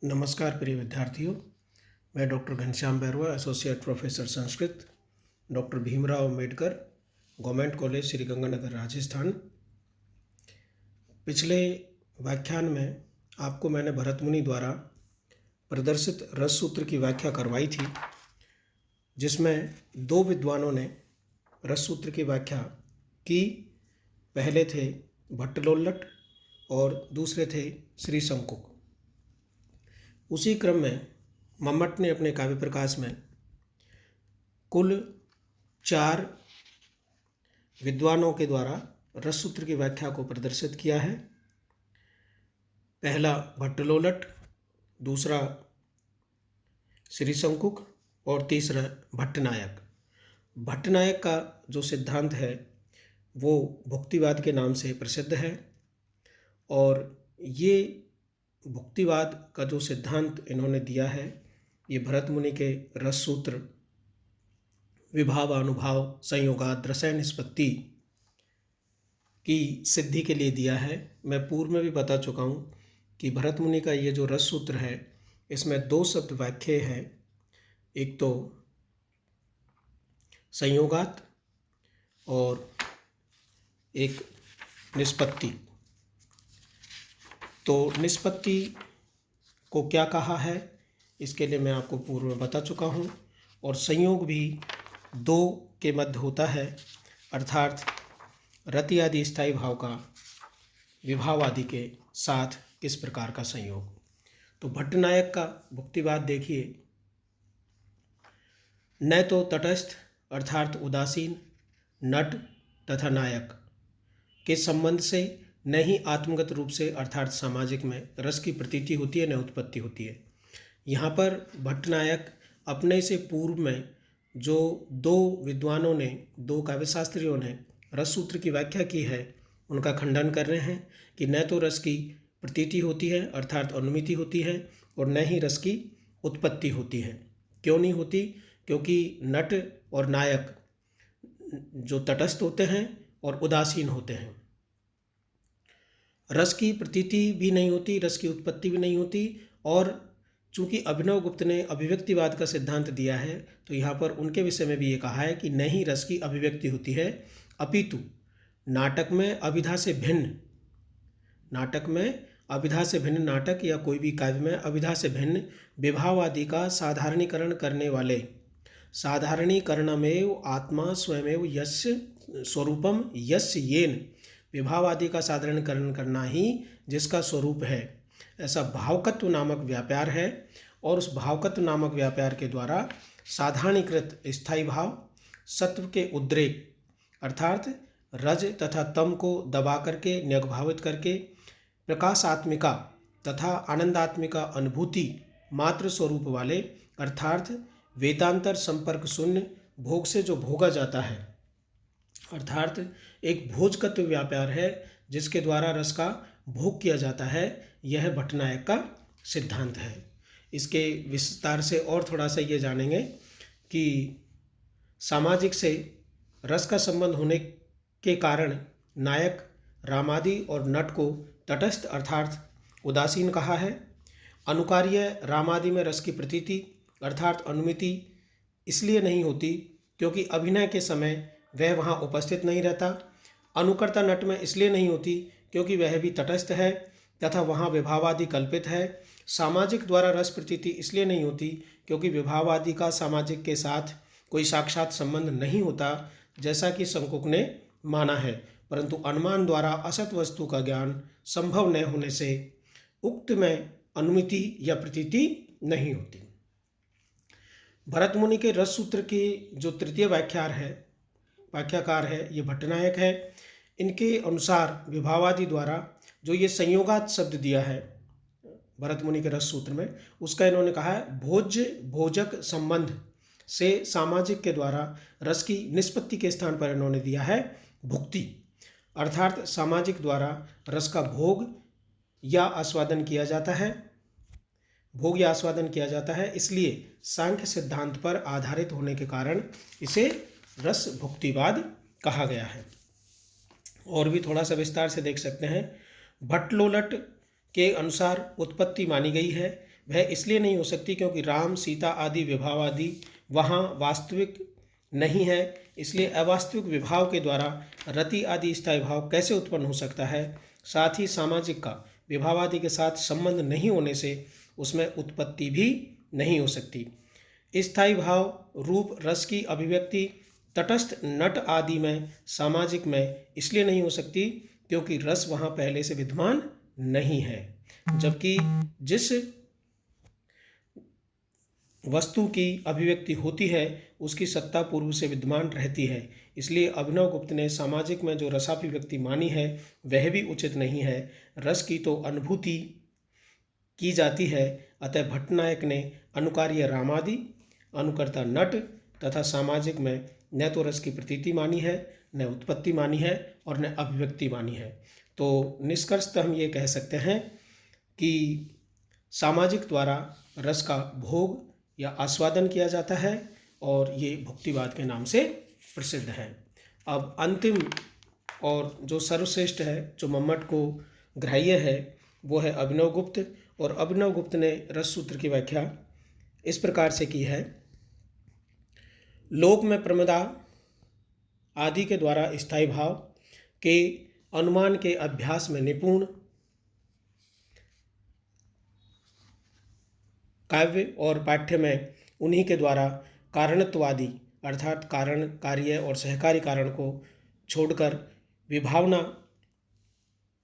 नमस्कार प्रिय विद्यार्थियों। मैं doctor Ghanshyam Bairwa, associate professor Sanskrit, doctor Bhimrao Ambedkar, government college Shri Ganganagar, Rajasthan. पिछले व्याख्यान में आपको मैंने भरत मुनि द्वारा प्रदर्शित रस सूत्र की व्याख्या करवाई थी, जिसमें दो विद्वानों ने रस सूत्र की व्याख्या की। पहले थे भट्टलोल्लट और दूसरे थे श्री शंकुक। उसी क्रम में मम्मट ने अपने काव्य प्रकाश में कुल 4 विद्वानों के द्वारा रस सूत्र की व्याख्या को प्रदर्शित किया है। पहला भट्टलोल्लट, दूसरा श्री शंकुक और तीसरा भट्टनायक। भट्टनायक का जो सिद्धांत है वो भुक्तिवाद के नाम से प्रसिद्ध है, और ये भुक्तिवाद का जो सिद्धांत इन्होंने दिया है ये भरत मुनि के रस सूत्र विभाव अनुभाव संयोगाद रसायन निष्पत्ति की सिद्धि के लिए दिया है। मैं पूर्व में भी बता चुका हूँ कि भरत मुनि का ये जो रस सूत्र है इसमें 2 शब्द वाक्य हैं, एक तो संयोगात और एक निष्पत्ति। तो निष्पत्ति को क्या कहा है इसके लिए मैं आपको पूर्व में बता चुका हूँ, और संयोग भी 2 के मध्य होता है, अर्थात रति आदि स्थायी भाव का विभाव आदि के साथ किस प्रकार का संयोग। तो भट्टनायक का भुक्तिवाद देखिए, न तो तटस्थ अर्थात उदासीन नट तथा नायक के संबंध से न ही आत्मगत रूप से अर्थात सामाजिक में रस की प्रतीति होती है, न उत्पत्ति होती है। यहाँ पर भट्टनायक अपने से पूर्व में जो 2 विद्वानों ने, 2 काव्यशास्त्रियों ने रस सूत्र की व्याख्या की है उनका खंडन कर रहे हैं कि न तो रस की प्रतीति होती है अर्थात अनुमिति होती है, और न ही रस की उत्पत्ति होती है। क्यों नहीं होती? क्योंकि नट और नायक जो तटस्थ होते हैं और उदासीन होते हैं, रस की प्रतीति भी नहीं होती, रस की उत्पत्ति भी नहीं होती। और चूंकि अभिनवगुप्त ने अभिव्यक्तिवाद का सिद्धांत दिया है तो यहाँ पर उनके विषय में भी ये कहा है कि न ही रस की अभिव्यक्ति होती है, अपितु नाटक में अभिधा से भिन्न, नाटक में अभिधा से भिन्न नाटक या कोई भी काव्य में अभिधा से भिन्न विभाव आदि का साधारणीकरण करने वाले, साधारणीकरणमेव आत्मा स्वयमेव यस्य स्वरूपम यस्य येन, विभाव आदि का साधारणीकरण करना ही जिसका स्वरूप है, ऐसा भावकत्व नामक व्यापार है। और उस भावकत्व नामक व्यापार के द्वारा साधारणीकृत स्थायी भाव, सत्व के उद्रेक अर्थात रज तथा तम को दबा करके न्यग्भावित करके प्रकाशात्मिका तथा आनंदात्मिका अनुभूति मात्र स्वरूप वाले अर्थात वेदांतर संपर्क शून्य भोग से जो भोगा जाता है, अर्थात एक भोजकत्व व्यापार है जिसके द्वारा रस का भोग किया जाता है, यह भट्टनायक का सिद्धांत है। इसके विस्तार से और थोड़ा सा ये जानेंगे कि सामाजिक से रस का संबंध होने के कारण नायक रामादि और नट को तटस्थ अर्थात उदासीन कहा है। अनुकार्य रामादि में रस की प्रतीति अर्थात अनुमिति इसलिए नहीं होती क्योंकि अभिनय के समय वह वहाँ उपस्थित नहीं रहता। अनुकर्ता नट में इसलिए नहीं होती क्योंकि वह भी तटस्थ है तथा वहाँ विभावादि कल्पित है। सामाजिक द्वारा रस प्रतीति इसलिए नहीं होती क्योंकि विभावादि का सामाजिक के साथ कोई साक्षात संबंध नहीं होता, जैसा कि शंकुक ने माना है, परंतु अनुमान द्वारा असत वस्तु का ज्ञान संभव न होने से उक्त में अनुमिति या प्रतीति नहीं होती। भरत मुनि के रस सूत्र की जो तृतीय व्याख्याकार है ये भट्टनायक है। इनके अनुसार विभावादि द्वारा जो ये संयोगात शब्द दिया है भरत मुनि के रस सूत्र में, उसका इन्होंने कहा है भोजक संबंध से सामाजिक के द्वारा रस की निष्पत्ति के स्थान पर इन्होंने दिया है भुक्ति, अर्थात सामाजिक द्वारा रस का भोग या आस्वादन किया जाता है, भोग या आस्वादन किया जाता है। इसलिए सांख्य सिद्धांत पर आधारित होने के कारण इसे रस भुक्तिवाद कहा गया है। और भी थोड़ा सा विस्तार से देख सकते हैं। भट्टलोल्लट के अनुसार उत्पत्ति मानी गई है, वह इसलिए नहीं हो सकती क्योंकि राम सीता आदि विभाव आदि वहाँ वास्तविक नहीं है, इसलिए अवास्तविक विभाव के द्वारा रति आदि स्थायी भाव कैसे उत्पन्न हो सकता है। साथ ही सामाजिक का विभाव आदि के साथ संबंध नहीं होने से उसमें उत्पत्ति भी नहीं हो सकती। स्थायी भाव रूप रस की अभिव्यक्ति तटस्थ नट आदि में सामाजिक में इसलिए नहीं हो सकती क्योंकि रस वहाँ पहले से विद्यमान नहीं है, जबकि जिस वस्तु की अभिव्यक्ति होती है उसकी सत्ता पूर्व से विद्यमान रहती है। इसलिए अभिनवगुप्त ने सामाजिक में जो रसाभिव्यक्ति मानी है वह भी उचित नहीं है। रस की तो अनुभूति की जाती है, अतः भट्टनायक ने अनुकार्य रामादि, अनुकर्ता नट तथा सामाजिक में न तो रस की प्रतीति मानी है, न उत्पत्ति मानी है और न अभिव्यक्ति मानी है। तो निष्कर्षतः हम ये कह सकते हैं कि सामाजिक द्वारा रस का भोग या आस्वादन किया जाता है और ये भुक्तिवाद के नाम से प्रसिद्ध है। अब अंतिम और जो सर्वश्रेष्ठ है, जो मम्मट को ग्राह्य है, वो है अभिनवगुप्त। और अभिनवगुप्त ने रस सूत्र की व्याख्या इस प्रकार से की है। लोक में प्रमदा आदि के द्वारा स्थायी भाव के अनुमान के अभ्यास में निपुण काव्य और पाठ्य में उन्हीं के द्वारा कारणत्वादि अर्थात कारण, कार्य और सहकारी कारण को छोड़कर विभावना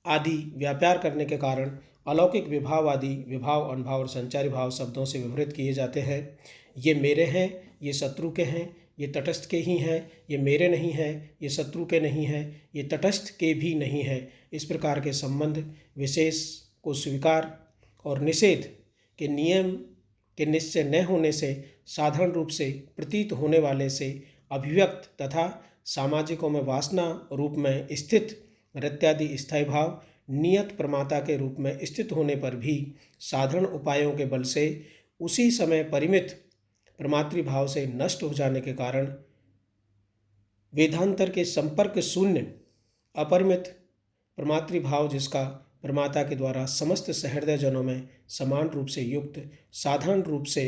आदि व्यापार करने के कारण अलौकिक विभाव आदि विभाव, अनुभाव और संचारी भाव शब्दों से विवृत किए जाते हैं। ये मेरे हैं, ये शत्रु के हैं, ये तटस्थ के ही हैं, ये मेरे नहीं हैं, ये शत्रु के नहीं हैं, ये तटस्थ के भी नहीं हैं। इस प्रकार के संबंध विशेष को स्वीकार और निषेध के नियम के निश्चय न होने से साधारण रूप से प्रतीत होने वाले से अभिव्यक्त तथा सामाजिकों में वासना रूप में स्थित रत्यादि स्थायी भाव नियत प्रमाता के रूप में स्थित होने पर भी साधारण उपायों के बल से उसी समय परिमित प्रमातृभाव से नष्ट हो जाने के कारण वेदांतर के संपर्क शून्य अपरिमित प्रमातृभाव जिसका प्रमाता के द्वारा समस्त सहृदय जनों में समान रूप से युक्त साधारण रूप से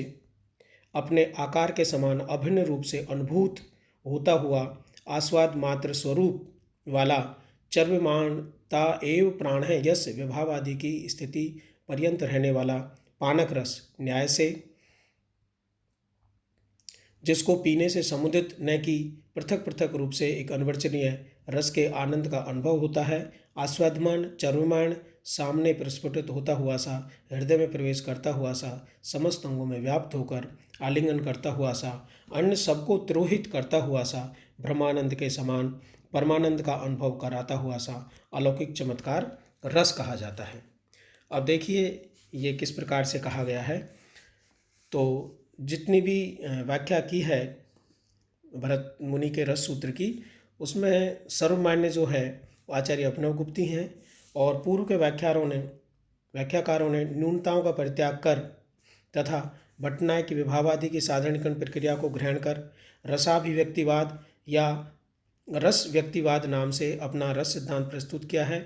अपने आकार के समान अभिन्न रूप से अनुभूत होता हुआ आस्वाद मात्र स्वरूप वाला चर्वमाणता एव प्राण है, यश विभाव आदि की स्थिति पर्यंत रहने वाला पानक रस न्याय से जिसको पीने से समुदित न कि पृथक पृथक रूप से एक अनिर्वचनीय रस के आनंद का अनुभव होता है। आस्वादमान चर्वमाण सामने प्रस्फुटित होता हुआ सा, हृदय में प्रवेश करता हुआ सा, समस्त अंगों में व्याप्त होकर आलिंगन करता हुआ सा, अन्य सबको तिरोहित करता हुआ सा, ब्रह्मानंद के समान परमानंद का अनुभव कराता हुआ सा अलौकिक चमत्कार रस कहा जाता है। अब देखिए ये किस प्रकार से कहा गया है। तो जितनी भी व्याख्या की है भरत मुनि के रस सूत्र की, उसमें सर्वमान्य जो है वो आचार्य अभिनवगुप्ती हैं और पूर्व के व्याख्याकारों ने न्यूनताओं का परित्याग कर तथा भट्टनायक की विभावादि की साधारणीकरण प्रक्रिया को ग्रहण कर रसाभिव्यक्तिवाद या रस व्यक्तिवाद नाम से अपना रस सिद्धांत प्रस्तुत किया है।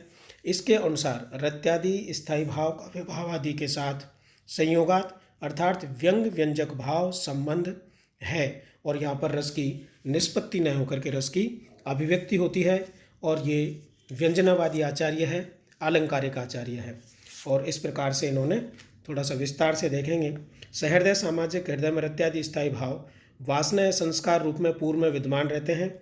इसके अनुसार रत्यादि स्थायी भाव का विभावादि के साथ संयोगात अर्थात व्यंग व्यंजक भाव संबंध है और यहाँ पर रस की निष्पत्ति न होकर के रस की अभिव्यक्ति होती है। और ये व्यंजनावादी आचार्य है, अलंकारिक आचार्य है। और इस प्रकार से इन्होंने थोड़ा सा विस्तार से देखेंगे। सहृदय सामाजिक हृदय में रत्यादि स्थायी भाव वासना संस्कार रूप में पूर्व में विद्यमान रहते हैं।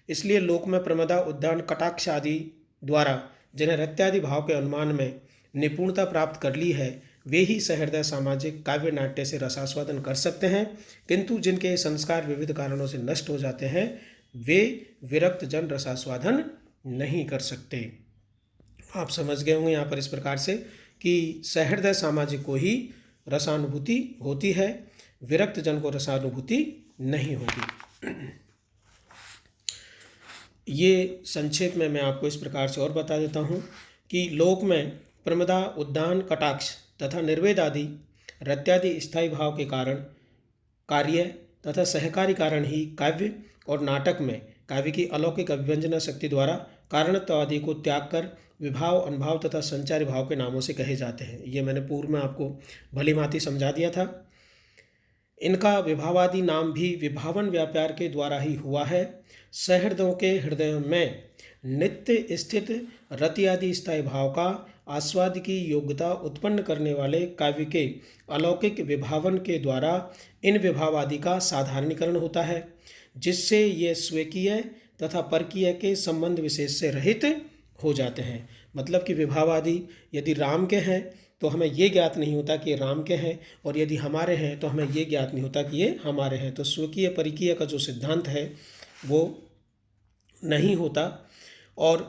इसलिए लोक में प्रमदा उद्यान कटाक्ष आदि द्वारा जिन्हें रत्यादि भाव के अनुमान में निपुणता प्राप्त कर ली है वे ही सहृदय सामाजिक काव्य नाट्य से रसास्वादन कर सकते हैं, किंतु जिनके संस्कार विविध कारणों से नष्ट हो जाते हैं वे विरक्त जन रसास्वादन नहीं कर सकते। आप समझ गए होंगे यहाँ पर इस प्रकार से कि सहृदय सामाजिक को ही रसानुभूति होती है, विरक्त जन को रसानुभूति नहीं होगी। ये संक्षेप में मैं आपको इस प्रकार से और बता देता हूँ कि लोक में प्रमदा उद्यान कटाक्ष तथा निर्वेद आदि रत्यादि स्थायी भाव के कारण कार्य तथा सहकारी कारण ही काव्य और नाटक में काव्य की अलौकिक अभिव्यंजना शक्ति द्वारा कारणत्व आदि को त्याग कर विभाव, अनुभाव तथा संचारी भाव के नामों से कहे जाते हैं। ये मैंने पूर्व में आपको भली भांति समझा दिया था। इनका विभावादि नाम भी विभावन व्यापार के द्वारा ही हुआ है। सहृदयों के हृदयों में नित्य स्थित रति आदि स्थायी भाव का आस्वाद की योग्यता उत्पन्न करने वाले काव्य के अलौकिक विभावन के द्वारा इन विभावादि का साधारणीकरण होता है, जिससे ये स्वकीय तथा परकीय के संबंध विशेष से रहित हो जाते हैं। मतलब कि विभावादि यदि राम के हैं तो हमें ये ज्ञात नहीं होता कि ये राम के हैं, और यदि हमारे हैं तो हमें ये ज्ञात नहीं होता कि ये हमारे हैं। तो स्वकीय परिकीय का जो सिद्धांत है वो नहीं होता, और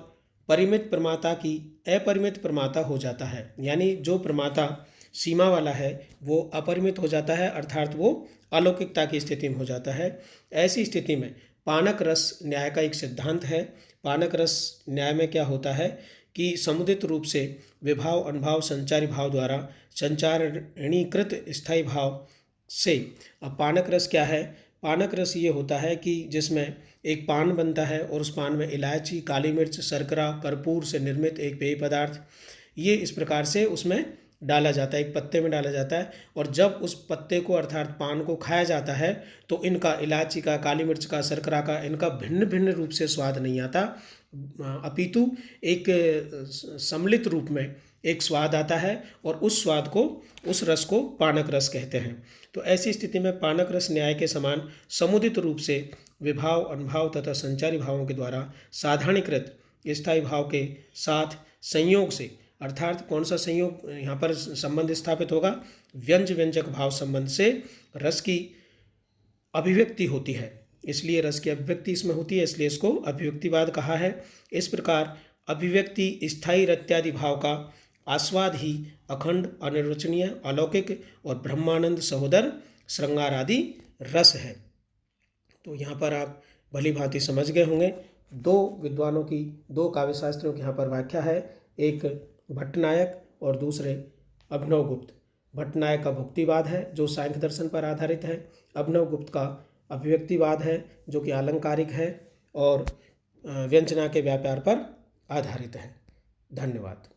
परिमित प्रमाता की अपरिमित प्रमाता हो जाता है। यानी जो प्रमाता सीमा वाला है वो अपरिमित हो जाता है, अर्थात वो अलौकिकता की स्थिति में हो जाता है। ऐसी स्थिति में पानक रस न्याय का एक सिद्धांत है। पानक रस न्याय में क्या होता है कि समुदित रूप से विभाव, अनुभाव, संचारी भाव द्वारा संचारणीकृत स्थायी भाव से। अब पानक रस क्या है? पानक रस ये होता है कि जिसमें एक पान बनता है और उस पान में इलायची, काली मिर्च, शर्करा, कर्पूर से निर्मित एक पेय पदार्थ, ये इस प्रकार से उसमें डाला जाता है, एक पत्ते में डाला जाता है। और जब उस पत्ते को अर्थात पान को खाया जाता है तो इनका, इलायची का, काली मिर्च का, शर्करा का, इनका भिन्न भिन्न रूप से स्वाद नहीं आता, अपितु एक सम्मिलित रूप में एक स्वाद आता है, और उस स्वाद को, उस रस को पानक रस कहते हैं। तो ऐसी स्थिति में पानक रस न्याय के समान समुदित रूप से विभाव, अनुभाव तथा संचारी भावों के द्वारा साधारणीकृत स्थायी भाव के साथ संयोग से, अर्थात कौन सा संयोग यहाँ पर संबंध स्थापित होगा? व्यंज व्यंजक भाव संबंध से रस की अभिव्यक्ति होती है, इसलिए रस की अभिव्यक्ति इसमें होती है, इसलिए इसको अभिव्यक्तिवाद कहा है। इस प्रकार अभिव्यक्ति स्थायी रत्यादि भाव का आस्वाद ही अखंड, अनिर्वचनीय, अलौकिक और ब्रह्मानंद सहोदर श्रृंगार आदि रस है। तो यहाँ पर आप भली भांति समझ गए होंगे। दो विद्वानों की, दो काव्यशास्त्रियों की यहाँ पर व्याख्या है, एक भट्टनायक और दूसरे अभिनवगुप्त। भट्टनायक का भुक्तिवाद है जो सांख्य दर्शन पर आधारित है, अभिनवगुप्त का अभिव्यक्तिवाद है जो कि आलंकारिक है और व्यंजना के व्यापार पर आधारित है। धन्यवाद।